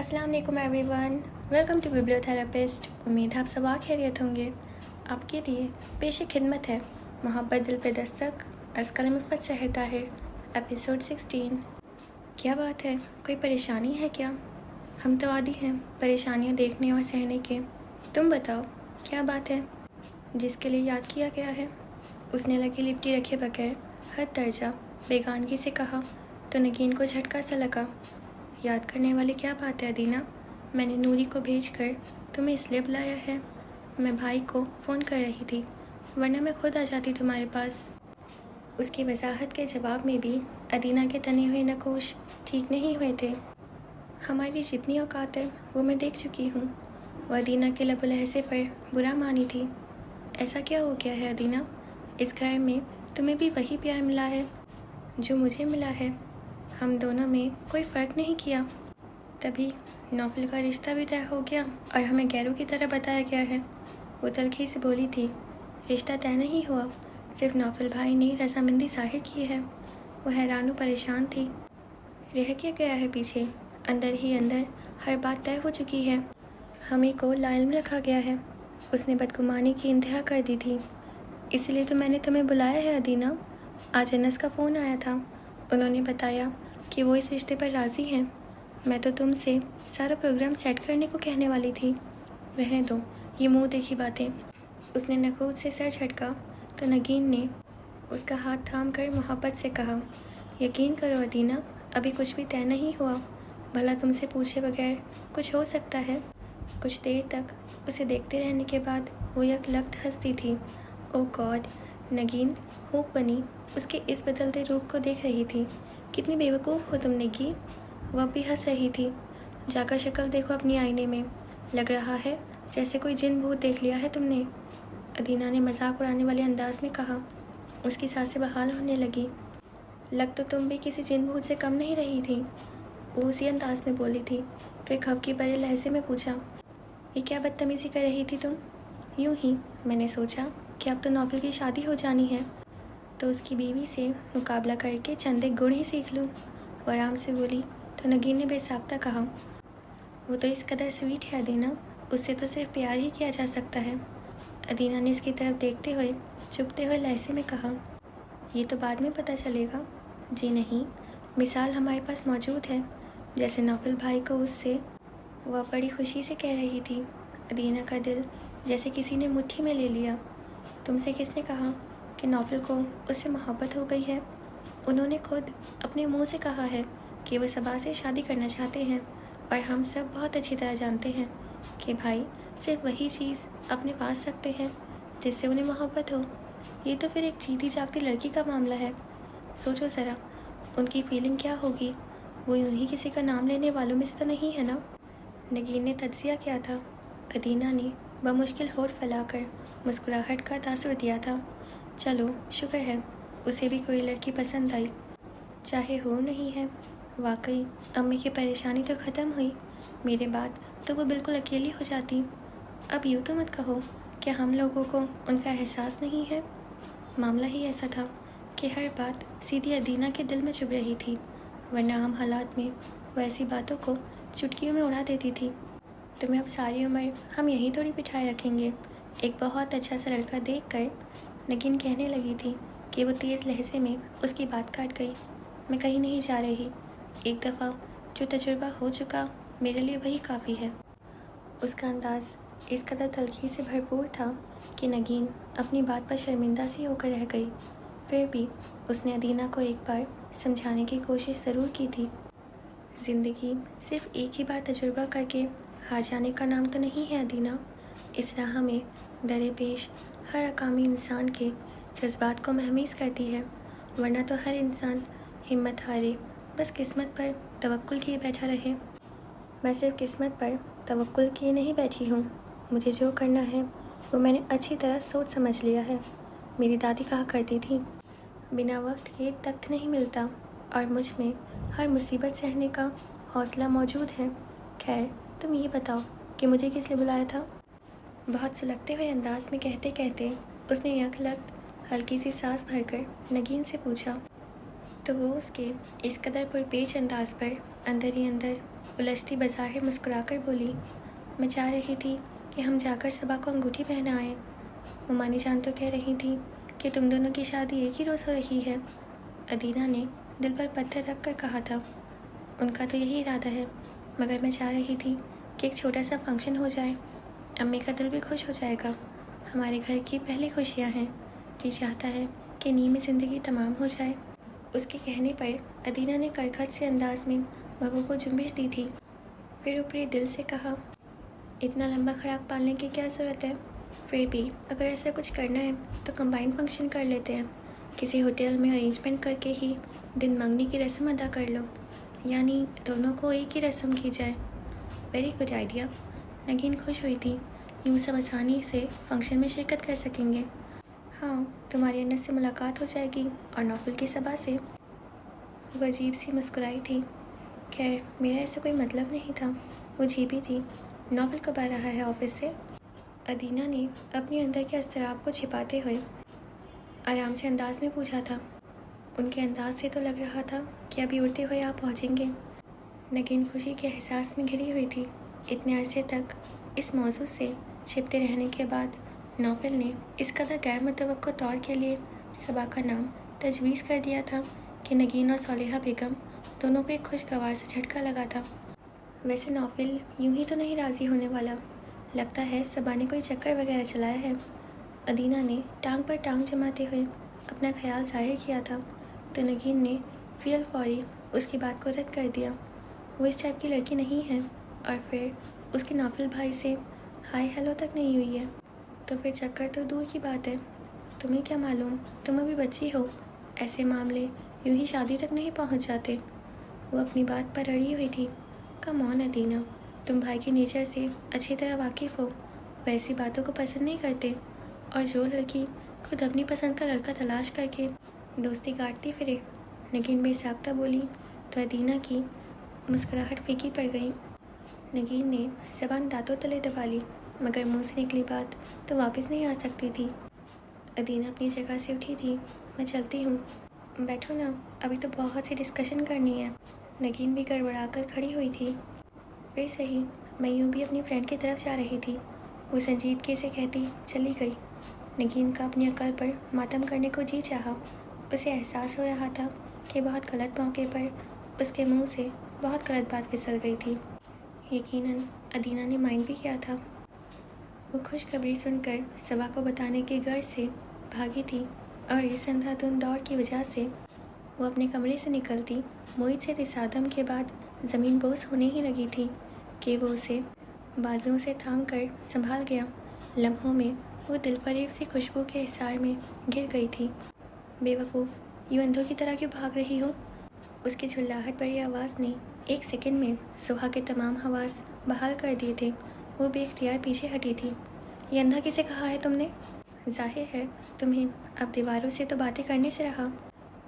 अस्सलाम वालेकुम everyone, welcome to बिब्लियोथेरेपिस्ट। उम्मीद है आप सब खैरियत होंगे। आपके लिए पेश खिदमत है मोहब्बत दिल पे दस्तक अज़ कलम इफ़्फ़त सहर ताहिर, एपिसोड 16। क्या बात है, कोई परेशानी है क्या? हम तो आदी हैं परेशानियां देखने और सहने के। तुम बताओ क्या बात है? जिसके लिए याद किया गया है उसने लगी लिपटी रखे बगैर हद दर्जा बेगानगी से कहा तो नगीन को झटका सा लगा। याद करने वाली क्या बात है अदीना? मैंने नूरी को भेजकर तुम्हें इसलिए बुलाया है। मैं भाई को फ़ोन कर रही थी, वरना मैं खुद आ जाती तुम्हारे पास। उसकी वजाहत के जवाब में भी अदीना के तने हुए नकोश ठीक नहीं हुए थे। हमारी जितनी औकात है वो मैं देख चुकी हूँ। वो अदीना के लबो लहज़े पर बुरा मानी थी। ऐसा क्या हो गया है अदीना? इस घर में तुम्हें भी वही प्यार मिला है जो मुझे मिला है। हम दोनों में कोई फ़र्क नहीं किया। तभी नौफल का रिश्ता भी तय हो गया और हमें गैरों की तरह बताया गया है। वो तलखी से बोली थी। रिश्ता तय नहीं हुआ, सिर्फ नौफल भाई ने रजामंदी ज़ाहिर की है। वो हैरान व परेशान थी। रह क्या गया है पीछे? अंदर ही अंदर हर बात तय हो चुकी है। हमें को लाइल्म रखा गया है। उसने बदगुमानी की इंतहा कर दी थी। इसलिए तो मैंने तुम्हें बुलाया है अदीना। आज अनस का फ़ोन आया था। उन्होंने बताया कि वो इस रिश्ते पर राज़ी हैं। मैं तो तुमसे सारा प्रोग्राम सेट करने को कहने वाली थी। रहने दो ये मुंह देखी बातें। उसने नकूद से सर झटका तो नगीन ने उसका हाथ थाम कर मोहब्बत से कहा, यकीन करो अदीना, अभी कुछ भी तय नहीं हुआ। भला तुमसे पूछे बगैर कुछ हो सकता है? कुछ देर तक उसे देखते रहने के बाद वो यकलख्त हंसती थी। ओ गॉड! नगीन हुक बनी उसके इस बदलते रूप को देख रही थी। कितनी बेवकूफ़ हो तुम निकी। वह भी हंस रही थी। जाकर शक्ल देखो अपनी आईने में। लग रहा है जैसे कोई जिन भूत देख लिया है तुमने। अदीना ने मजाक उड़ाने वाले अंदाज में कहा। उसकी सांसें बहाल होने लगी। लग तो तुम भी किसी जिन भूत से कम नहीं रही थी। वो उसी अंदाज में बोली थी। फिर खफकी भरे लहजे में पूछा, ये क्या बदतमीज़ी कर रही थी तुम? यूं ही मैंने सोचा कि अब तो नौफल की शादी हो जानी है तो उसकी बीवी से मुकाबला करके चंद एक गुण ही सीख लूँ। वो आराम से बोली तो नगीन ने बेसाख्ता कहा, वो तो इस कदर स्वीट है अदीना, उससे तो सिर्फ प्यार ही किया जा सकता है। अदीना ने इसकी तरफ देखते हुए चुपते हुए लहजे में कहा, ये तो बाद में पता चलेगा। जी नहीं, मिसाल हमारे पास मौजूद है। जैसे नौफल भाई को उससे वह बड़ी खुशी से कह रही थी। अदीना का दिल जैसे किसी ने मुट्ठी में ले लिया। तुमसे किसने कहा कि नौफल को उससे मोहब्बत हो गई है? उन्होंने खुद अपने मुंह से कहा है कि वह सबा से शादी करना चाहते हैं। और हम सब बहुत अच्छी तरह जानते हैं कि भाई सिर्फ वही चीज़ अपने पास रखते हैं जिससे उन्हें मोहब्बत हो। ये तो फिर एक जीती जागती लड़की का मामला है। सोचो ज़रा, उनकी फीलिंग क्या होगी। वो यूं ही किसी का नाम लेने वालों में से तो नहीं है ना? नगीन ने तज्जिया किया था। अदीना ने बमुश्किल होठ फैलाकर मुस्कुराहट का तासुर दिया था। चलो शुक्र है उसे भी कोई लड़की पसंद आई, चाहे हो नहीं है। वाकई अम्मी की परेशानी तो ख़त्म हुई। मेरे बाद तो वो बिल्कुल अकेली हो जाती। अब यूँ तो मत कहो कि हम लोगों को उनका एहसास नहीं है। मामला ही ऐसा था कि हर बात सीधी अदीना के दिल में चुभ रही थी, वरना आम हालात में वो ऐसी बातों को चुटकियों में उड़ा देती थी। तुम्हें अब सारी उम्र हम यहीं थोड़ी बिठाए रखेंगे। एक बहुत अच्छा सा लड़का देख कर नगीन कहने लगी थी कि वो तेज़ लहजे में उसकी बात काट गई। मैं कहीं नहीं जा रही। एक दफ़ा जो तजुर्बा हो चुका मेरे लिए वही काफ़ी है। उसका अंदाज़ इस कदर तल्खी से भरपूर था कि नगीन अपनी बात पर शर्मिंदा सी होकर रह गई। फिर भी उसने अदीना को एक बार समझाने की कोशिश ज़रूर की थी। ज़िंदगी सिर्फ एक ही बार तजुर्बा करके हार जाने का नाम तो नहीं है अदीना। इस राह में दरे पेश हर अकामी इंसान के जज्बात को महमीज़ करती है, वरना तो हर इंसान हिम्मत हारे बस किस्मत पर तवक्कुल किए बैठा रहे। मैं सिर्फ किस्मत पर तवक्कुल किए नहीं बैठी हूँ। मुझे जो करना है वो मैंने अच्छी तरह सोच समझ लिया है। मेरी दादी कहा करती थी, बिना वक्त के तख्त नहीं मिलता, और मुझ में हर मुसीबत सहने का हौसला मौजूद है। खैर तुम ये बताओ कि मुझे किस लिए बुलाया था? बहुत सुलगते हुए अंदाज में कहते कहते उसने यकलख्त हल्की सी सांस भरकर नगीन से पूछा तो वो उसके इस कदर पुरपेच अंदाज पर अंदर ही अंदर उलझती बज़ाहिर मुस्कुरा कर बोली, मैं चाह रही थी कि हम जाकर सबा को अंगूठी पहना आएँ। मुमानी जान तो कह रही थी कि तुम दोनों की शादी एक ही रोज़ हो रही है। अदीना ने दिल पर पत्थर रख कर कहा था। उनका तो यही इरादा है, मगर मैं चाह रही थी कि एक छोटा सा फंक्शन हो जाए। अम्मी का दिल भी खुश हो जाएगा। हमारे घर की पहली खुशियाँ हैं। जी चाहता है कि नींद में ज़िंदगी तमाम हो जाए। उसके कहने पर अदीना ने करखत से अंदाज में बहू को जुम्बिश दी थी। फिर ऊपरी दिल से कहा, इतना लंबा खड़ाक पालने की क्या ज़रूरत है? फिर भी अगर ऐसा कुछ करना है तो कंबाइन फंक्शन कर लेते हैं। किसी होटल में अरेंजमेंट करके ही दिन मंगनी की रस्म अदा कर लो, यानी दोनों को एक ही रस्म की जाए। Very good idea. नगीन खुश हुई थी। यूँ सब आसानी से फंक्शन में शिरकत कर सकेंगे। हाँ, तुम्हारी अन्नत से मुलाकात हो जाएगी और नौफल की सबा से। वो अजीब सी मुस्कुराई थी। खैर, मेरा ऐसा कोई मतलब नहीं था। वो अजीब थी। नौफल कब आ रहा है ऑफिस से? अदीना ने अपने अंदर के अस्तराब को छिपाते हुए आराम से अंदाज में पूछा था। उनके अंदाज से तो लग रहा था कि अभी उड़ते हुए आप पहुँचेंगे। नगीन खुशी के एहसास में घिरी हुई थी। इतने अरसे तक इस मौजू से छिपते रहने के बाद नौफल ने इस कदर गैर मुतवक्को तौर के लिए सबा का नाम तजवीज़ कर दिया था कि नगीन और सौलेहा बेगम दोनों को एक खुशगवार से झटका लगा था। वैसे नौफल यूं ही तो नहीं राज़ी होने वाला। लगता है सबा ने कोई चक्कर वगैरह चलाया है। अदीना ने टांग पर टांग जमाते हुए अपना ख्याल जाहिर किया था, तो नगीन ने फियल फौरी उसकी बात को रद्द कर दिया। वो इस टाइप की लड़की नहीं है, और फिर उसके नौफल भाई से हाय हेलो तक नहीं हुई है, तो फिर चक्कर तो दूर की बात है। तुम्हें क्या मालूम, तुम अभी बच्ची हो। ऐसे मामले यूं ही शादी तक नहीं पहुंच जाते। वो अपनी बात पर अड़ी हुई थी। कम ऑन अदीना, तुम भाई के नेचर से अच्छी तरह वाकिफ़ हो। वैसी बातों को पसंद नहीं करते, और जो लड़की खुद अपनी पसंद का लड़का तलाश करके दोस्ती काटती फिरे। नगीन बेसाख्ता बोली तो अदीना की मुस्कुराहट फीकी पड़ गई। नगीन ने ज़बान दांतों तले दबा ली, मगर मुंह से निकली बात तो वापस नहीं आ सकती थी। अदीना अपनी जगह से उठी थी। मैं चलती हूँ। बैठो ना, अभी तो बहुत सी डिस्कशन करनी है। नगीन भी गड़बड़ा कर खड़ी हुई थी। फिर सही, मैं यूँ भी अपनी फ्रेंड की तरफ जा रही थी। वो संजीदगी से कहती चली गई। नगीन का अपनी अक्ल पर मातम करने को जी चाहा। उसे एहसास हो रहा था कि बहुत गलत मौके पर उसके मुंह से बहुत गलत बात फिसल गई थी। यकीनन अदीना ने माइंड भी किया था। वो खुशखबरी सुनकर सबा को बताने की गर्ज से भागी थी, और इस अंधाधुंध दौड़ की वजह से वो अपने कमरे से निकलती मोहित से तसादम के बाद ज़मीन बोस होने ही लगी थी कि वो उसे बाजुओं से थाम कर संभाल गया। लम्हों में वो दिलफरेब सी खुशबू के हिसार में गिर गई थी। बेवकूफ़, यूँ अंधों की तरह क्यों भाग रही हो? उसकी झुल्लाहट भरी आवाज़ ने एक सेकंड में सुहा के तमाम हवास बहाल कर दिए थे। वो बेख्तियार पीछे हटी थी। ये अंधा किसे कहा है तुमने? जाहिर है तुम्हें अब दीवारों से तो बातें करने से रहा।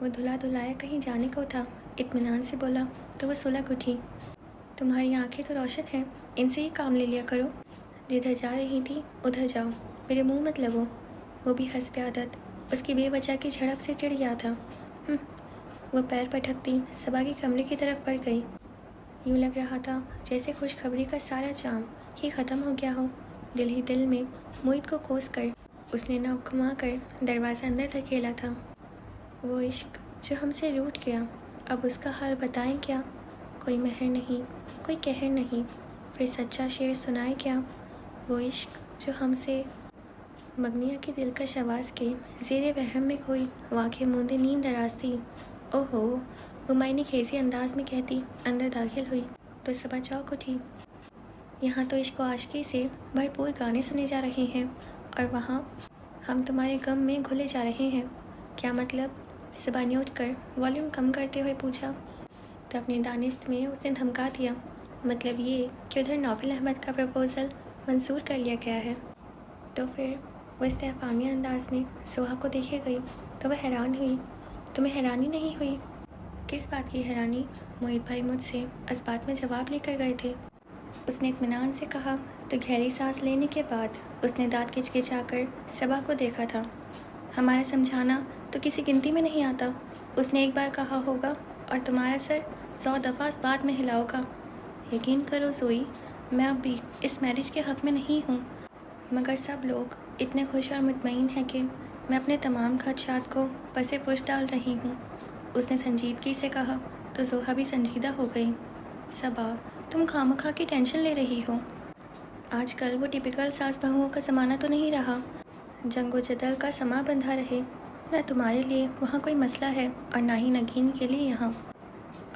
वो धुला धुलाया कहीं जाने को था, इत्मीनान से बोला तो वो सुलग उठी। तुम्हारी आंखें तो रोशन हैं, इनसे ही काम ले लिया करो। जिधर जा रही थी उधर जाओ, मेरे मुंह मत लगो। वो भी हंस पे आदत उसकी बेवजह की झड़प से चिढ़ गया था। वो पैर पटकती सबा के कमरे की तरफ बढ़ गई। यूँ लग रहा था जैसे खुशखबरी का सारा जाम ही ख़त्म हो गया हो। दिल ही दिल में मोहित को कोस कर उसने नाक घुमा कर दरवाज़ा अंदर धकेला था। वो इश्क जो हमसे रूठ गया, अब उसका हाल बताएं क्या? कोई महर नहीं, कोई कहर नहीं, फिर सच्चा शेर सुनाए क्या? वो इश्क जो हमसे मगनिया की दिलकश आवाज़ के ज़ेरे वहम में खोई वाक़े मूंदे नींद दराज थी। ओहो, वो मायने खेजी अंदाज में कहती अंदर दाखिल हुई तो सबा चौंक उठी। यहाँ तो इश्क व आशिकी से भरपूर गाने सुने जा रहे हैं, और वहाँ हम तुम्हारे गम में घुले जा रहे हैं। क्या मतलब? सबा ने उठकर वॉल्यूम कम करते हुए पूछा, तो अपने दानिस्त में उसने धमका दिया। मतलब ये कि उधर नौफल अहमद का प्रपोज़ल मंजूर कर लिया गया है। तो फिर वो इस्तेफ़ामी अंदाज में सुहा को देखे गई तो वह हैरान हुई। तुम्हें हैरानी नहीं हुई? किस बात की हैरानी? मोहित भाई मुझसे इस बात में जवाब लेकर गए थे। उसने इत्मीनान से कहा तो गहरी सांस लेने के बाद उसने दांत किचकिचाकर सबा को देखा था। हमारा समझाना तो किसी गिनती में नहीं आता। उसने एक बार कहा होगा और तुम्हारा सर 100 दफ़ा इस बात में हिला होगा। یقین کرو زوئی، میں اب بھی اس میرج کے حق میں نہیں ہوں، مگر سب لوگ اتنے خوش اور مطمئن ہیں کہ میں اپنے تمام خدشات کو پس پش ڈال رہی ہوں۔ اس نے سنجیدگی سے کہا تو زوہا بھی سنجیدہ ہو گئی۔ صبا، تم خواہ کی ٹینشن لے رہی ہو۔ آج کل وہ ٹپیکل ساس بہوؤں کا زمانہ تو نہیں رہا، جنگ و جدل کا سما بندھا رہے۔ نہ تمہارے لیے وہاں کوئی مسئلہ ہے اور نہ ہی نگین کے لیے یہاں۔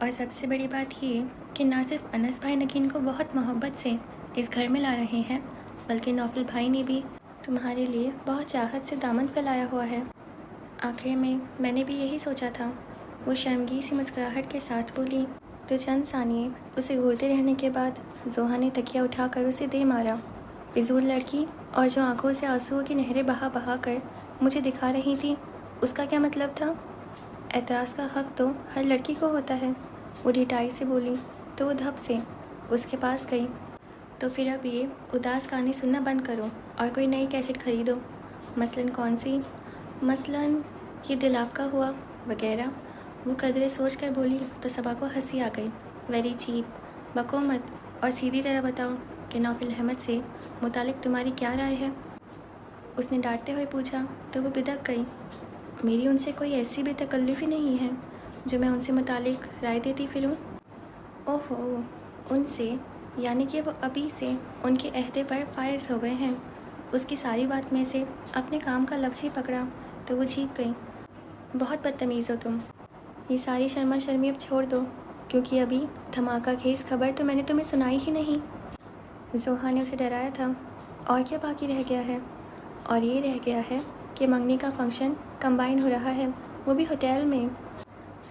اور سب سے بڑی بات یہ کہ نہ صرف انس بھائی نگین کو بہت محبت سے اس گھر میں لا رہے ہیں، بلکہ نوفل بھائی نے بھی تمہارے لیے بہت چاہت سے دامن پھیلایا ہوا ہے۔ آخر میں نے بھی یہی سوچا تھا، وہ شرمگی سی مسکراہٹ کے ساتھ بولی تو چند ثانیے اسے گھورتے رہنے کے بعد زوہا نے تکیہ اٹھا کر اسے دے مارا۔ فضول لڑکی، اور جو آنکھوں سے آنسوؤں کی نہریں بہا بہا کر مجھے دکھا رہی تھی، اس کا کیا مطلب تھا؟ اعتراض کا حق تو ہر لڑکی کو ہوتا ہے، وہ ڈھٹائی سے بولی تو وہ دھپ سے اس کے پاس گئی۔ تو پھر اب یہ اداس گانے سننا بند کرو اور کوئی نئی کیسٹ خریدو۔ مثلاً کون سی؟ مثلاً یہ دل آپ کا ہوا وغیرہ۔ وہ قدرے سوچ کر بولی تو صبا کو ہنسی آ گئی۔ ویری چیپ، بکو مت اور سیدھی طرح بتاؤ کہ نوفل احمد سے متعلق تمہاری کیا رائے ہے؟ اس نے ڈانٹتے ہوئے پوچھا تو وہ بدک گئی۔ میری ان سے کوئی ایسی بے تکلفی نہیں ہے جو میں ان سے متعلق رائے دیتی پھروں۔ اوہو، ان سے؟ یعنی کہ وہ ابھی سے ان کے عہدے پر فائز ہو گئے ہیں۔ اس کی ساری بات میں سے اپنے کام کا لفظ ہی پکڑا تو وہ جھیک گئی۔ بہت بدتمیز ہو تم۔ یہ ساری شرما شرمی اب چھوڑ دو، کیونکہ ابھی دھماکہ خیز خبر تو میں نے تمہیں سنائی ہی نہیں۔ زوہا نے اسے ڈرایا تھا۔ اور کیا باقی رہ گیا ہے؟ اور یہ رہ گیا ہے کہ منگنی کا فنکشن کمبائن ہو رہا ہے، وہ بھی ہوٹل میں۔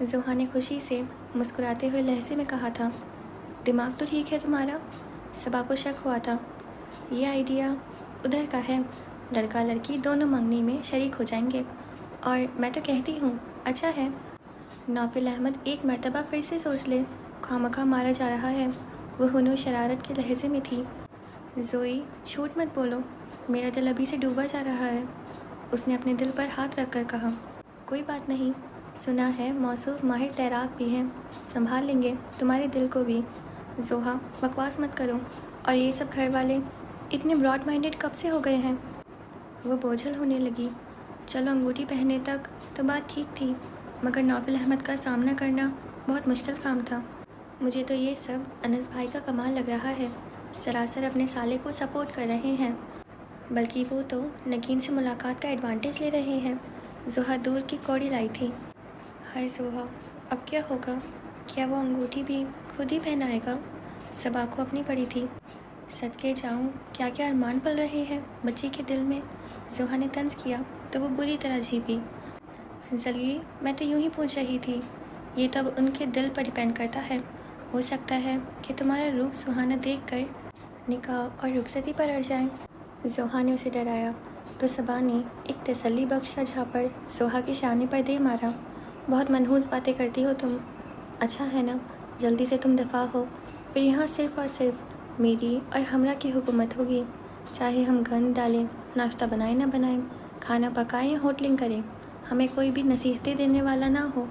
زوہا نے خوشی سے مسکراتے ہوئے لہجے میں کہا تھا۔ دماغ تو ٹھیک ہے تمہارا؟ صبا کو شک ہوا تھا۔ یہ آئیڈیا ادھر کا ہے، لڑکا لڑکی دونوں منگنی میں شریک ہو جائیں گے، اور میں تو کہتی ہوں اچھا ہے۔ نوفل احمد ایک مرتبہ پھر سے سوچ لے، خواہ مارا جا رہا ہے۔ وہ ہنو شرارت کے لہجے میں تھی۔ زوئی، جھوٹ مت بولو، میرا دل ابھی سے ڈوبا جا رہا ہے۔ اس نے اپنے دل پر ہاتھ رکھ کر کہا۔ کوئی بات نہیں، سنا ہے موصوف ماہر تیراک بھی ہیں، سنبھال لیں گے تمہارے دل کو بھی۔ زوہا، بکواس مت کرو، اور یہ سب گھر والے اتنے براڈ مائنڈڈ کب سے ہو گئے ہیں؟ وہ بوجھل ہونے لگی۔ چلو انگوٹھی پہننے تک تو بات ٹھیک تھی، مگر نوفل احمد کا سامنا کرنا بہت مشکل کام تھا۔ مجھے تو یہ سب انس بھائی کا کمال لگ رہا ہے، سراسر اپنے سالے کو سپورٹ کر رہے ہیں، بلکہ وہ تو نگین سے ملاقات کا ایڈوانٹیج لے رہے ہیں۔ زوہا دور کی کوڑی لائی تھی۔ ہائے زوہا، اب کیا ہوگا؟ کیا وہ انگوٹھی بھی خود ہی پہنائے گا؟ صبا کو اپنی پڑی تھی۔ صدقے جاؤں، کیا کیا ارمان پل رہے ہیں بچی کے دل میں۔ زوہا نے طنز کیا تو وہ بری طرح جھیپی۔ ذلیل، میں تو یوں ہی پوچھ رہی تھی، یہ تو اب ان کے دل پر ڈیپینڈ کرتا ہے۔ ہو سکتا ہے کہ تمہارا روپ سہانا دیکھ کر نکاح اور رخصتی پر اڑ جائیں۔ زوہا نے اسے ڈرایا تو صبا نے ایک تسلی بخش سا جھاپڑ زوہا کے شانے پر دے مارا۔ بہت منحوس باتیں کرتی ہو تم۔ اچھا ہے نا، جلدی سے تم دفاع ہو، پھر یہاں صرف اور صرف میری اور ہمراہ کی حکومت ہوگی، چاہے ہم گند ڈالیں، ناشتہ بنائیں نہ بنائیں، کھانا پکائیں یا ہوٹلنگ کریں، ہمیں کوئی بھی نصیحتیں دینے والا نہ ہو۔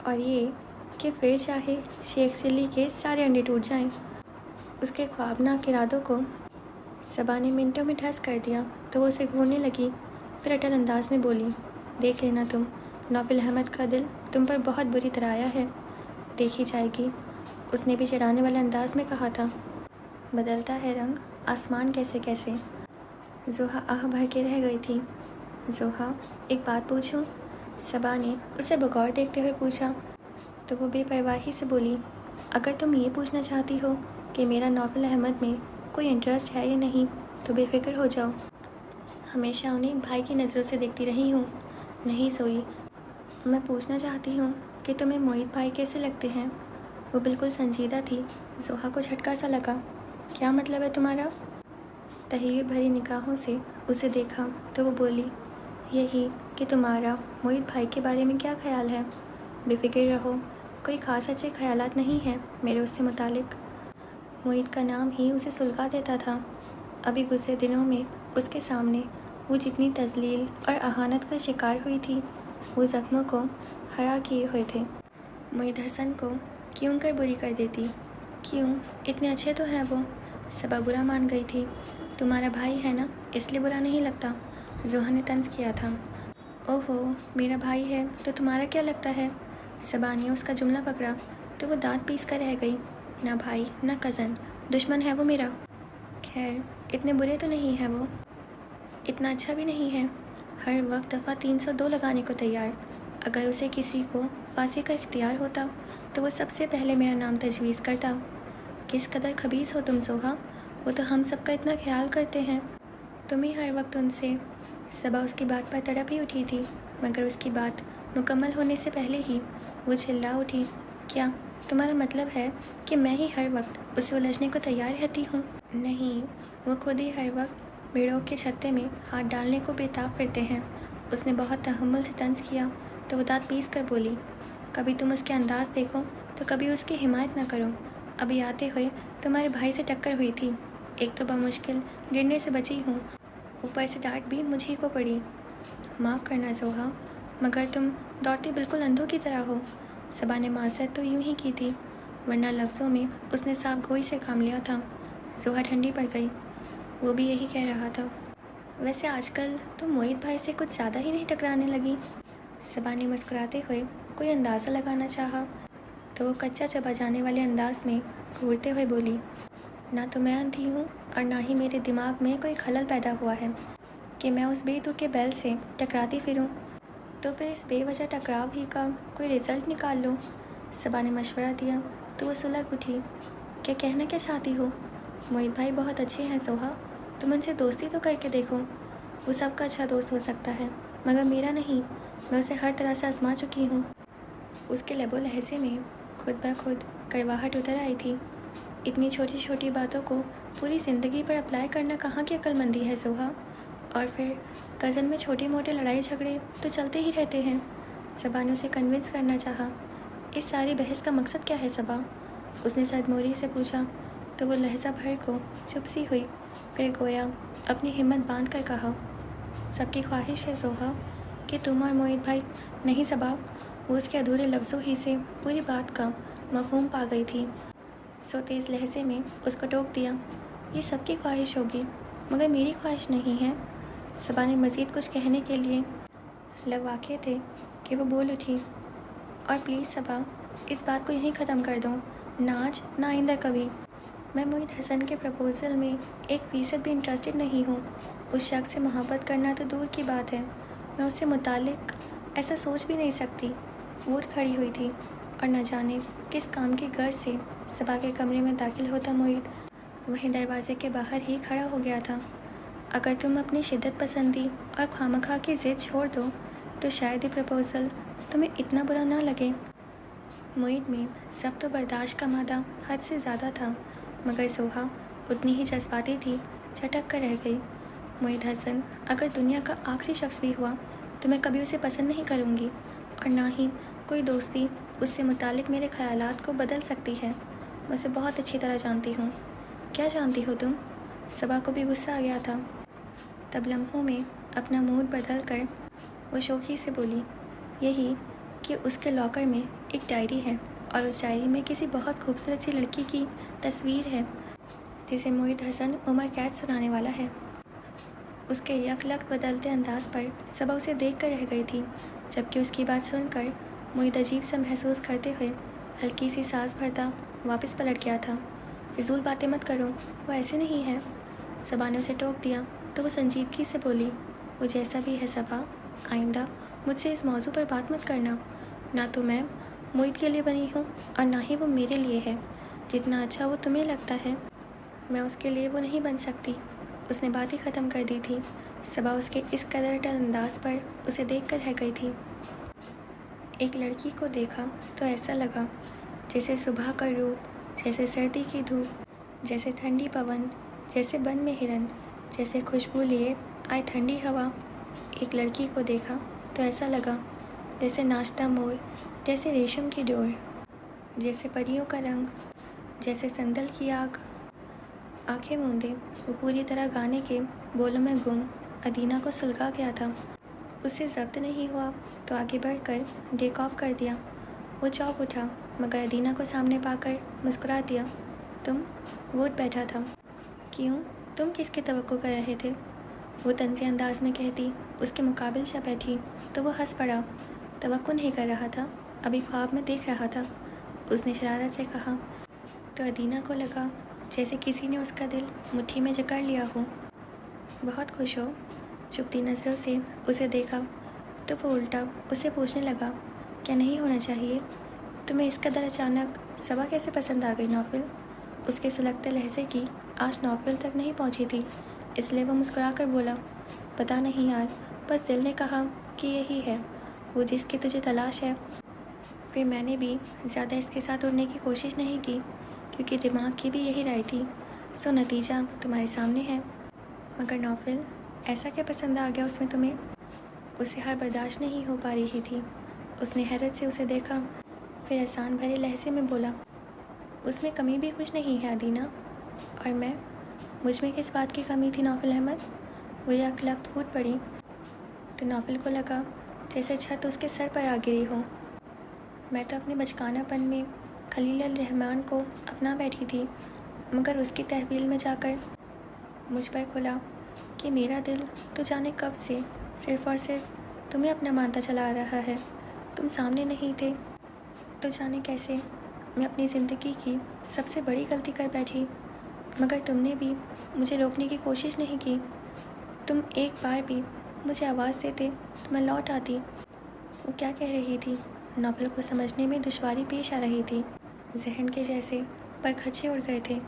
اور یہ کہ پھر چاہے شیخ چلی کے سارے انڈے ٹوٹ جائیں۔ اس کے خوابناک ارادوں کو صبا نے منٹوں میں ٹھس کر دیا تو وہ اسے گھورنے لگی، پھر اٹل انداز میں بولی، دیکھ لینا تم، نوفل احمد کا دل تم پر بہت بری طرح آیا ہے، دیکھی جائے گی۔ اس نے بھی چڑھانے والے انداز میں کہا تھا۔ بدلتا ہے رنگ آسمان کیسے کیسے۔ زوہا آہ بھر کے رہ گئی تھی۔ زوہا، ایک بات پوچھوں؟ صبا نے اسے بغور دیکھتے ہوئے پوچھا تو وہ بے پرواہی سے بولی، اگر تم یہ پوچھنا چاہتی ہو کہ میرا نوفل احمد میں کوئی انٹرسٹ ہے یا نہیں تو بے فکر ہو جاؤ، ہمیشہ انہیں ایک بھائی کی نظروں سے دیکھتی رہی ہوں۔ نہیں زوئی، میں پوچھنا چاہتی ہوں کہ تمہیں موہت بھائی کیسے لگتے ہیں؟ وہ بالکل سنجیدہ تھی۔ زوہا کو جھٹکا سا لگا۔ کیا مطلب ہے تمہارا؟ تحیر بھری نگاہوں سے اسے دیکھا تو وہ بولی، یہی کہ تمہارا موہت بھائی کے بارے میں کیا خیال ہے؟ بے فکر رہو، کوئی خاص اچھے خیالات نہیں ہیں میرے اس سے متعلق۔ موہت کا نام ہی اسے سلگا دیتا تھا۔ ابھی گزرے دنوں میں اس کے سامنے وہ جتنی تذلیل اور اہانت کا شکار ہوئی تھی، وہ زخموں کو ہرا کیے ہوئے تھے۔ موہت حسن کو کیوں کر بری کر دیتی؟ क्यों, इतने अच्छे तो हैं वो। सबा बुरा मान गई थी। तुम्हारा भाई है ना, इसलिए बुरा नहीं लगता, जोहा ने तंज किया था। ओहो, मेरा भाई है तो तुम्हारा क्या लगता है। सबा ने उसका जुमला पकड़ा तो वो दांत पीस कर रह गई। ना भाई ना कज़न, दुश्मन है वो मेरा। खैर, इतने बुरे तो नहीं है वो, इतना अच्छा भी नहीं है। हर वक्त दफ़ा 302 लगाने को तैयार। अगर उसे किसी को फांसी का इख्तियार होता तो वो सबसे पहले मेरा नाम तजवीज़ करता। किस कदर खबीस हो तुम जोहा, वो तो हम सबका इतना ख्याल करते हैं, तुम ही हर वक्त उनसे। सबा उसकी बात पर तड़प ही उठी थी, मगर उसकी बात मुकम्मल होने से पहले ही वो चिल्ला उठी। क्या तुम्हारा मतलब है कि मैं ही हर वक्त उसे उलझने को तैयार रहती हूँ? नहीं, वो खुद ही हर वक्त भेड़ों के छत्ते में हाथ डालने को बेताब फिरते हैं। उसने बहुत तहम्मुल से तंज किया तो वो दांत पीस कर बोली। कभी तुम उसके अंदाज देखो तो कभी उसकी हिमायत न करो। अभी आते हुए तुम्हारे भाई से टक्कर हुई थी, एक तो बमुश्किल गिरने से बची हूँ, ऊपर से डांट भी मुझी को पड़ी। माफ़ करना जोहा, मगर तुम दौड़ती बिल्कुल अंधों की तरह हो। सबा ने माजरत तो यूं ही की थी, वरना लफ्ज़ों में उसने साफ गोई से काम लिया था। जोहा ठंडी पड़ गई। वो भी यही कह रहा था। वैसे आजकल तुम मोहित भाई से कुछ ज़्यादा ही नहीं टकराने लगी। सबा ने मुस्कुराते हुए कोई अंदाज़ा लगाना चाहा तो वो कच्चा चबा जाने वाले अंदाज में घूरते हुए बोली। ना तो मैं अंधी हूँ और ना ही मेरे दिमाग में कोई खलल पैदा हुआ है कि मैं उस बेतुके बैल से टकराती फिरूँ। तो फिर इस बेवजह टकराव ही का कोई रिज़ल्ट निकाल लो। सबा ने मशवरा दिया तो वो सुलग उठी। क्या कहना क्या चाहती हो? मोहित भाई बहुत अच्छे हैं जोहा, तुम उनसे दोस्ती तो करके देखो। वो सबका अच्छा दोस्त हो सकता है, मगर मेरा नहीं। मैं उसे हर तरह से आजमा चुकी हूँ। उसके लबो लहजे में खुद ब खुद कड़वाहट उतर आई थी। इतनी छोटी छोटी बातों को पूरी ज़िंदगी पर अप्लाई करना कहाँ की अक्लमंदी है जोहा। और फिर कज़न में छोटे मोटे लड़ाई झगड़े तो चलते ही रहते हैं। सबा ने उसे कन्विंस करना चाहा। इस सारी बहस का मकसद क्या है सबा? उसने सदमोरी से पूछा तो वो लहजा भर को चुप सी हुई। फिर गोया अपनी हिम्मत बांध कर कहा, सबकी ख्वाहिश है जोहा कि तुम और मोहित भाई। नहीं सबा, वो उसके अधूरे लफ्ज़ों ही से पूरी बात का मफहूम पा गई थी, सो तेज़ लहजे में उसको टोक दिया। ये सबकी ख्वाहिश होगी, मगर मेरी ख्वाहिश नहीं है। सबा ने मज़ीद कुछ कहने के लिए लब वाक़े थे कि वो बोल उठी। और प्लीज़ सबा, इस बात को यहीं ख़त्म कर दो, ना आज ना आइंदा कभी। मैं मोहित हसन के प्रपोज़ल में 1% भी इंटरेस्टेड नहीं हूँ। उस शख्स से मोहब्बत करना तो दूर की बात है, मैं उससे मुताल्लिक ऐसा सोच भी नहीं सकती। वो उठ खड़ी हुई थी और न जाने किस काम की गर्ज से सबा के कमरे में दाखिल होता मोहित वहीं दरवाजे के बाहर ही खड़ा हो गया था। अगर तुम अपनी शिद्दत पसंदी और खामखा की ज़िद छोड़ दो तो शायद ये प्रपोज़ल तुम्हें इतना बुरा ना लगे। मोहित में सब तो बर्दाश्त का मादा हद से ज़्यादा था, मगर जोहा उतनी ही जज्बाती थी, झटक कर रह गई। मोहित हसन अगर दुनिया का आखिरी शख्स भी हुआ तो मैं कभी उसे पसंद नहीं करूँगी, और ना ही कोई दोस्ती उससे मुतालिक मेरे ख़यालात को बदल सकती है। मैं उसे बहुत अच्छी तरह जानती हूँ। क्या जानती हो तुम? सबा को भी गुस्सा आ गया था। तब लम्हों में अपना मूड बदल कर वो शौकी से बोली, यही कि उसके लॉकर में एक डायरी है और उस डायरी में किसी बहुत खूबसूरत सी लड़की की तस्वीर है जिसे मोहित हसन उम्र कैद सुनाने वाला है। उसके यकलक बदलते अंदाज पर सबा उसे देख कर रह गई थी, जबकि उसकी बात सुनकर मोहित अजीब सा महसूस करते हुए हल्की सी सांस भरता वापस पलट गया था। फिजूल बातें मत करो, वो ऐसे नहीं है। सबा ने उसे टोक दिया तो वो संजीदगी से बोली, वो जैसा भी है सबा, आइंदा मुझसे इस मौजू पर बात मत करना। ना तो मैं मोहित के लिए बनी हूँ और ना ही वो मेरे लिए है। जितना अच्छा वो तुम्हें लगता है, मैं उसके लिए वो नहीं बन सकती। उसने बात ही ख़त्म कर दी थी। सबा उसके इस कदर टल अंदाज पर उसे देख कर रह गई थी। एक लड़की को देखा तो ऐसा लगा जैसे सुबह का रूप, जैसे सर्दी की धूप, जैसे ठंडी पवन, जैसे बन में हिरन, जैसे खुशबू लिए आए ठंडी हवा। एक लड़की को देखा तो ऐसा लगा जैसे नाश्ता मोर, जैसे रेशम की डोर, जैसे परियों का रंग, जैसे संदल की आग। आंखें मूंदे वो पूरी तरह गाने के बोलों में गुम अदीना को सुलगा गया था। उससे ज़ब्त नहीं हुआ तो आगे बढ़कर टेक ऑफ कर दिया। वो चौंक उठा, मगर अदीना को सामने पाकर मुस्कुरा दिया। تم؟ وہ اٹھ بیٹھا تھا۔ کیوں؟ تم کس کی توقع کر رہے تھے؟ وہ طنزی انداز میں کہتی اس کے مقابل جا بیٹھی تو وہ ہنس پڑا۔ توقع نہیں کر رہا تھا، ابھی خواب میں دیکھ رہا تھا، اس نے شرارت سے کہا۔ تو ادینہ کو لگا جیسے کسی نے اس کا دل مٹھی میں جکڑ لیا ہو۔ بہت خوش ہو؟ چپتی نظروں سے اسے دیکھا تو وہ الٹا اسے پوچھنے لگا، کیا نہیں ہونا چاہیے؟ تمہیں اس قدر اچانک صبا کیسے پسند آ گئی نوفل؟ اس کے سلگتے لہجے کی آج نوفل تک نہیں پہنچی تھی، اس لیے وہ مسکرا کر بولا، پتہ نہیں یار، بس دل نے کہا کہ یہی ہے وہ جس کی تجھے تلاش ہے۔ پھر میں نے بھی زیادہ اس کے ساتھ اڑنے کی کوشش نہیں کی کیونکہ دماغ کی بھی یہی رائے تھی، سو نتیجہ تمہارے سامنے ہے۔ مگر نوفل، ایسا کیا پسند آ گیا اس میں تمہیں؟ اسے ہر برداشت نہیں ہو پا رہی تھی۔ اس نے حیرت سے اسے دیکھا، پھر احسان بھرے لہجے میں بولا، اس میں کمی بھی کچھ نہیں ہے ادینہ۔ اور مجھ میں کس بات کی کمی تھی نوفل احمد؟ وہ یک لخت پھوٹ پڑی تو نوفل کو لگا جیسے چھت اس کے سر پر آ گری ہو۔ میں تو اپنے بچکانہ پن میں خلیل الرحمن کو اپنا بیٹھی تھی، مگر اس کی تحویل میں جا کر مجھ پر کھلا کہ میرا دل تو جانے کب سے صرف اور صرف تمہیں اپنا مانتا چلا آ رہا ہے۔ تم سامنے نہیں تھے تو جانے کیسے میں اپنی زندگی کی سب سے بڑی غلطی کر بیٹھی، مگر تم نے بھی مجھے روکنے کی کوشش نہیں کی۔ تم ایک بار بھی مجھے آواز دیتے تو میں لوٹ آتی۔ وہ کیا کہہ رہی تھی؟ نوفل کو سمجھنے میں دشواری پیش آ رہی تھی۔ ذہن کے جیسے پر کھچے اڑ گئے تھے۔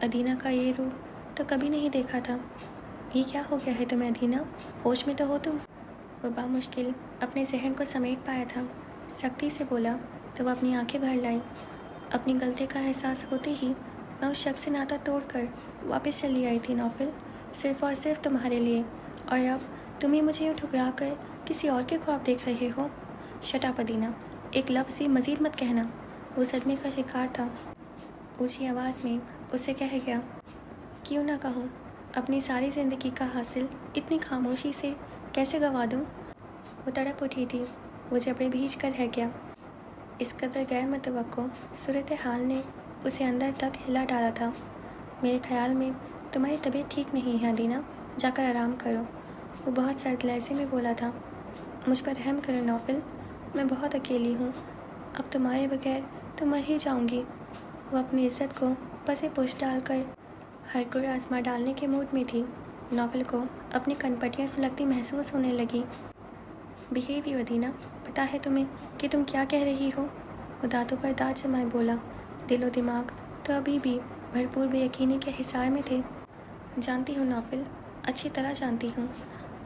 ادینہ کا یہ روپ تو کبھی نہیں دیکھا تھا۔ یہ کیا ہو گیا ہے تمہیں ادینہ؟ ہوش میں تو ہو تم؟ وہ بامشکل اپنے ذہن کو سمیٹ پایا تھا۔ سختی سے بولا تو وہ اپنی آنکھیں بھر لائی۔ اپنی غلطی کا احساس ہوتے ہی میں اس شخص سے ناتا توڑ کر واپس چلی آئی تھی نوفل، صرف اور صرف تمہارے لیے، اور اب تم ہی مجھے یوں ٹھکرا کر کسی اور کے خواب دیکھ رہے ہو۔ شٹ اپ ادینہ، ایک لفظ بھی مزید مت کہنا۔ وہ صدمے کا شکار تھا، اونچی آواز میں اسے کہہ گیا۔ کیوں نہ کہوں؟ اپنی ساری زندگی کا حاصل اتنی خاموشی سے کیسے گنوا دوں؟ وہ تڑپ اٹھی تھی، وہ جبڑے بھیج کر رہ گیا۔ اس قدر غیر متوقع صورتحال نے اسے اندر تک ہلا ڈالا تھا۔ میرے خیال میں تمہاری طبیعت ٹھیک نہیں ہے ادینہ، جا کر آرام کرو، وہ بہت سرد لہجے میں بولا تھا۔ مجھ پر رحم کرو نوفل، میں بہت اکیلی ہوں، اب تمہارے بغیر تو مر ہی جاؤں گی۔ وہ اپنی عزت کو پس پش ڈال کر ہر گر آزما ڈالنے کے موڈ میں تھی۔ نوفل کو اپنی کن پٹیاں سلگتی محسوس ہونے لگی۔ بہیو یو ادینہ، پتہ ہے تمہیں کہ تم کیا کہہ رہی ہو؟ وہ دانتوں پر دانت جمائے بولا۔ دل و دماغ تو ابھی بھی بھرپور بے یقینی کے حصار میں تھے۔ جانتی ہوں نوفل، اچھی طرح جانتی ہوں،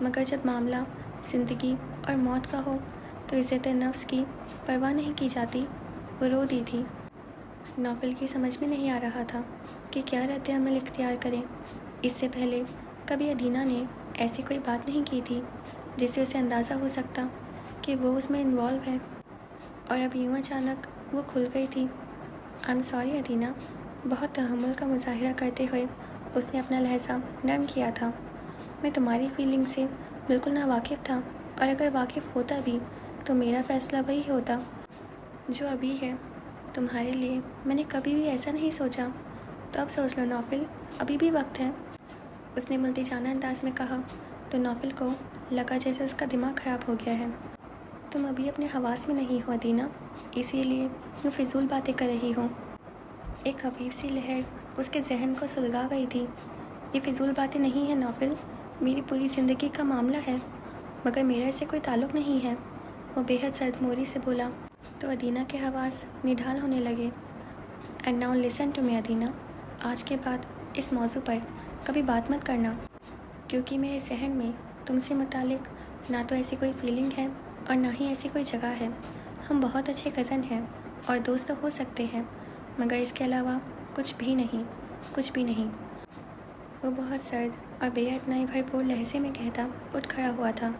مگر جب معاملہ زندگی اور موت کا ہو تو عزت نفس کی پرواہ نہیں کی جاتی۔ وہ رو دی تھی۔ نوفل کی سمجھ میں نہیں آ رہا تھا کہ کیا رد عمل اختیار کرے۔ اس سے پہلے کبھی ادینہ نے ایسی کوئی بات نہیں کی تھی جس سے اسے اندازہ ہو سکتا کہ وہ اس میں انوالو ہے، اور اب یوں اچانک وہ کھل گئی تھی۔ آئی ایم سوری ادینہ، بہت تحمل کا مظاہرہ کرتے ہوئے اس نے اپنا لہجہ نرم کیا تھا۔ میں تمہاری فیلنگ سے بالکل نا واقف تھا، اور اگر واقف ہوتا بھی تو میرا فیصلہ وہی ہوتا جو ابھی ہے۔ تمہارے لیے میں نے کبھی بھی ایسا نہیں سوچا، تو اب سوچ لو نوفل، ابھی بھی وقت ہے، اس نے ملتی جانا انداز میں کہا۔ تو نوفل کو لگا جیسے اس کا دماغ خراب ہو گیا ہے۔ تم ابھی اپنے حواس میں نہیں ہو ادینہ، اسی لیے یوں فضول باتیں کر رہی ہو۔ ایک خفیف سی لہر اس کے ذہن کو سلگا گئی تھی۔ یہ فضول باتیں نہیں ہیں نوفل، میری پوری زندگی کا معاملہ ہے، مگر میرا اس سے کوئی تعلق نہیں ہے، وہ بے حد سرد موری سے بولا۔ تو ادینہ کے حواس نڈھال ہونے لگے۔ And now listen to me Adeena, آج کے بعد اس موضوع پر کبھی بات مت کرنا، کیونکہ میرے ذہن میں تم سے متعلق نہ تو ایسی کوئی فیلنگ ہے اور نہ ہی ایسی کوئی جگہ ہے۔ ہم بہت اچھے کزن ہیں اور دوست ہو سکتے ہیں، مگر اس کے علاوہ کچھ بھی نہیں، کچھ بھی نہیں۔ وہ بہت سرد اور بے اعتنائی بھرپور لہجے میں کہتا اٹھ کھڑا ہوا تھا۔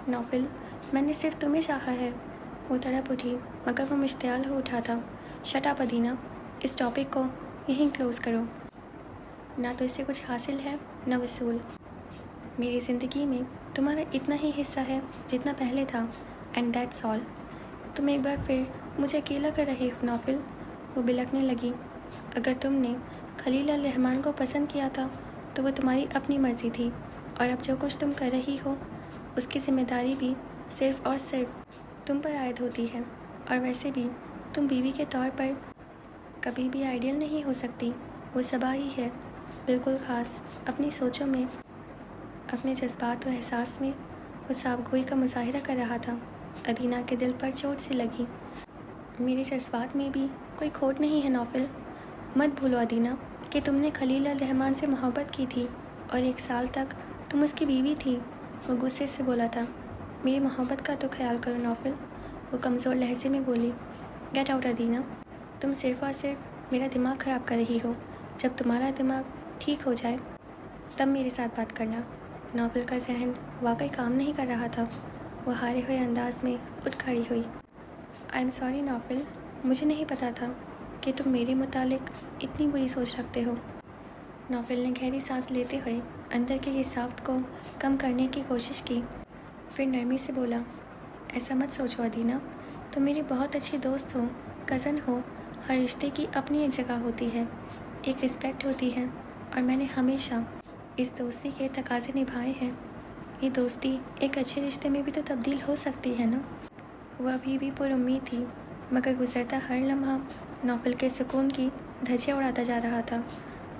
نوفل، میں نے صرف تمہیں چاہا ہے۔ وہ تڑپ اٹھی، مگر وہ مشتعل ہو اٹھا تھا۔ شٹ اپ ادینہ، اس ٹاپک کو یہیں کلوز کرو۔ نہ تو اس سے کچھ حاصل ہے نہ وصول۔ میری زندگی میں تمہارا اتنا ہی حصہ ہے جتنا پہلے تھا، اینڈ دیٹس آل۔ تم ایک بار پھر مجھے اکیلا کر رہے ہو نوفل، وہ بلکنے لگی۔ اگر تم نے خلیل الرحمن کو پسند کیا تھا تو وہ تمہاری اپنی مرضی تھی، اور اب جو کچھ تم کر رہی ہو اس کی ذمہ داری بھی صرف اور صرف تم پر عائد ہوتی ہے۔ اور ویسے بھی تم بیوی کے طور پر کبھی بھی آئیڈیل نہیں ہو سکتی۔ وہ صبا ہی ہے، بالکل خاص، اپنی سوچوں میں، اپنے جذبات و احساس میں وہ صاف گوئی کا مظاہرہ کر رہا تھا۔ ادینہ کے دل پر چوٹ سی لگی۔ میرے جذبات میں بھی کوئی کھوٹ نہیں ہے نوفل۔ مت بھولو ادینہ کہ تم نے خلیل الرحمن سے محبت کی تھی اور 1 سال تک تم اس کی بیوی تھی۔ وہ غصے سے بولا تھا۔ میری محبت کا تو خیال کرو نوفل، وہ کمزور لہجے میں بولی۔ گیٹ آؤٹ ادینہ، تم صرف اور صرف میرا دماغ خراب کر رہی ہو۔ جب تمہارا دماغ ٹھیک ہو جائے تب میرے ساتھ بات کرنا۔ نوفل کا ذہن واقعی کام نہیں کر رہا تھا۔ وہ ہارے ہوئے انداز میں اٹھ کھڑی ہوئی۔ آئی ایم سوری نوفل، مجھے نہیں پتا تھا کہ تم میرے متعلق اتنی بری سوچ رکھتے ہو۔ نوفل نے گہری سانس لیتے ہوئے اندر کے غصّافت کو کم کرنے کی کوشش کی، پھر نرمی سے بولا، ایسا مت سوچو ادینہ، تم میری بہت اچھی دوست ہو، کزن ہو۔ ہر رشتے کی اپنی ایک جگہ ہوتی ہے، ایک رسپیکٹ ہوتی ہے، اور میں نے ہمیشہ اس دوستی کے تقاضے نبھائے ہیں۔ یہ دوستی ایک اچھے رشتے میں بھی تو تبدیل ہو سکتی ہے نا۔ وہ ابھی بھی پر امید تھی، مگر گزرتا ہر لمحہ نوفل کے سکون کی دھجیاں اڑاتا جا رہا تھا۔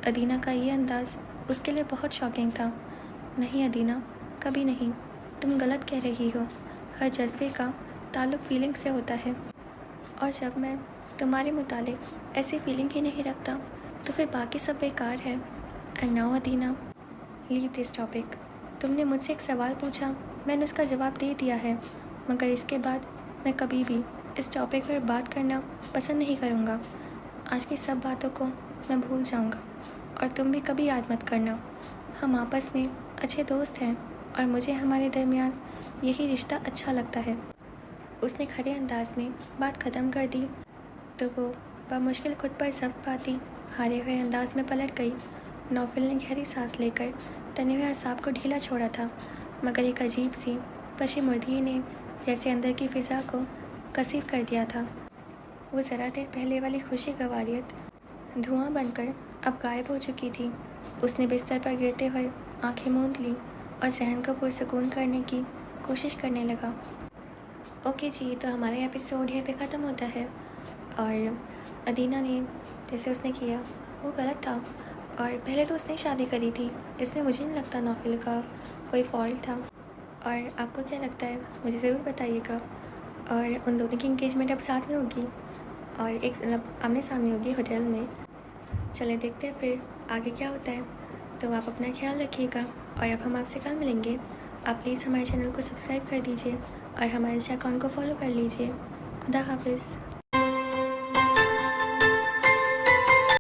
ادینہ کا یہ انداز اس کے لیے بہت شاکنگ تھا۔ نہیں ادینہ، کبھی نہیں، تم غلط کہہ رہی ہو۔ ہر جذبے کا تعلق فیلنگ سے ہوتا ہے، اور جب میں تمہارے متعلق ایسی فیلنگ ہی نہیں رکھتا تو پھر باقی سب بیکار ہے۔ And now Adeena, leave this topic. تم نے مجھ سے ایک سوال پوچھا، میں نے اس کا جواب دے دیا ہے، مگر اس کے بعد میں کبھی بھی اس ٹاپک پر بات کرنا پسند نہیں کروں گا۔ آج کی سب باتوں کو میں بھول جاؤں گا، اور تم بھی کبھی یاد مت کرنا۔ ہم آپس میں اچھے دوست ہیں، اور مجھے ہمارے درمیان یہی رشتہ اچھا لگتا ہے۔ اس نے کھڑے انداز میں بات ختم کر دی تو وہ بمشکل خود پر ضبط پاتی ہارے ہوئے انداز میں پلٹ گئی۔ نوفل نے گہری سانس لے کر تنے ہوئے اعصاب کو ڈھیلا چھوڑا تھا، مگر ایک عجیب سی پشیمردگی نے جیسے اندر کی فضا کو کثیف کر دیا تھا۔ وہ ذرا دیر پہلے والی خوشی گواریت دھواں بن کر اب غائب ہو چکی تھی۔ اس نے بستر پر گرتے ہوئے آنکھیں موند لیں اور ذہن کو پرسکون کرنے کی کوشش کرنے لگا۔ اوکے جی، تو ہمارا ایپیسوڈ یہیں پہ ختم ہوتا ہے، اور ادینہ نے جیسے اس نے کیا وہ غلط تھا، اور پہلے تو اس نے شادی کری تھی، اس میں مجھے نہیں لگتا نوفل کا کوئی فالٹ تھا۔ اور آپ کو کیا لگتا ہے مجھے ضرور بتائیے گا۔ اور ان دونوں کی انگیجمنٹ اب ساتھ میں ہوگی اور ایک آمنے سامنے ہوگی ہوٹل میں۔ چلیں دیکھتے ہیں پھر آگے کیا ہوتا ہے۔ تو آپ اپنا خیال رکھیے گا، اور اب ہم آپ سے کل ملیں گے۔ آپ پلیز ہمارے چینل کو سبسکرائب کر دیجیے اور ہمارے انسٹا اکاؤنٹ کو فالو کر لیجیے۔ خدا حافظ۔